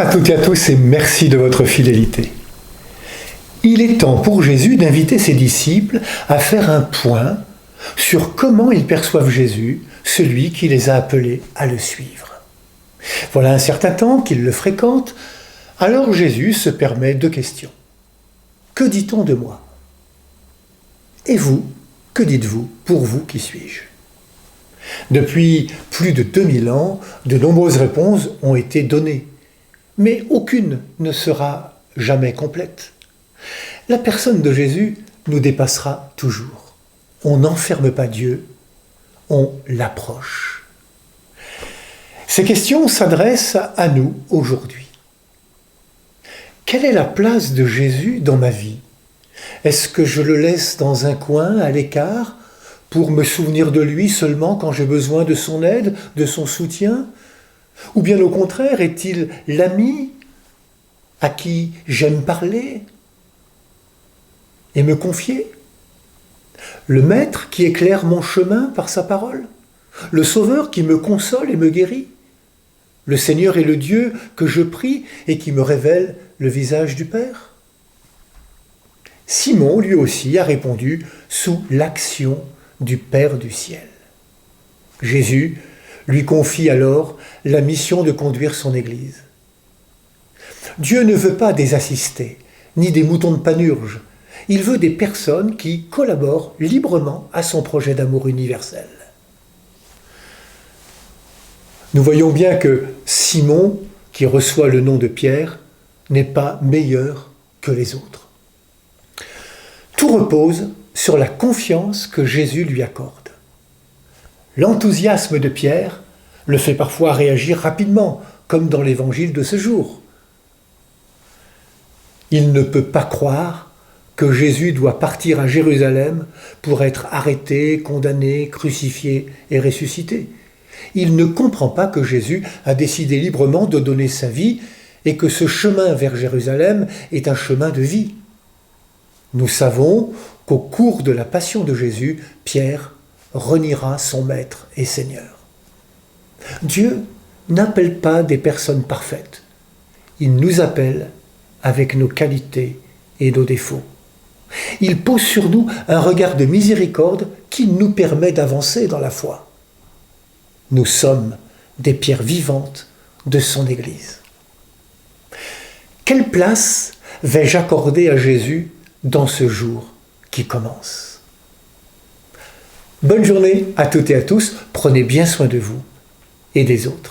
à toutes et à tous et merci de votre fidélité. Il est temps pour Jésus d'inviter ses disciples à faire un point sur comment ils perçoivent Jésus, celui qui les a appelés à le suivre. Voilà un certain temps qu'ils le fréquentent, alors Jésus se permet deux questions. Que dit-on de moi ? Et vous, que dites-vous ? Pour vous, qui suis-je ? Depuis plus de 2000 ans, de nombreuses réponses ont été données, mais aucune ne sera jamais complète. La personne de Jésus nous dépassera toujours. On n'enferme pas Dieu, on l'approche. Ces questions s'adressent à nous aujourd'hui. Quelle est la place de Jésus dans ma vie ? Est-ce que je le laisse dans un coin, à l'écart, pour me souvenir de lui seulement quand j'ai besoin de son aide, de son soutien ? Ou bien au contraire, est-il l'ami à qui j'aime parler et me confier ? Le maître qui éclaire mon chemin par sa parole ? Le sauveur qui me console et me guérit ? Le Seigneur est le Dieu que je prie et qui me révèle le visage du Père ? Simon, lui aussi, a répondu sous l'action du Père du ciel. Jésus lui confie alors la mission de conduire son Église. Dieu ne veut pas des assistés, ni des moutons de Panurge. Il veut des personnes qui collaborent librement à son projet d'amour universel. Nous voyons bien que Simon, qui reçoit le nom de Pierre, n'est pas meilleur que les autres. Tout repose sur la confiance que Jésus lui accorde. L'enthousiasme de Pierre le fait parfois réagir rapidement, comme dans l'évangile de ce jour. Il ne peut pas croire que Jésus doit partir à Jérusalem pour être arrêté, condamné, crucifié et ressuscité. Il ne comprend pas que Jésus a décidé librement de donner sa vie et que ce chemin vers Jérusalem est un chemin de vie. Nous savons qu'au cours de la passion de Jésus, Pierre reniera son maître et Seigneur. Dieu n'appelle pas des personnes parfaites. Il nous appelle avec nos qualités et nos défauts. Il pose sur nous un regard de miséricorde qui nous permet d'avancer dans la foi. Nous sommes des pierres vivantes de son Église. Quelle place vais-je accorder à Jésus dans ce jour qui commence ? Bonne journée à toutes et à tous, prenez bien soin de vous et des autres.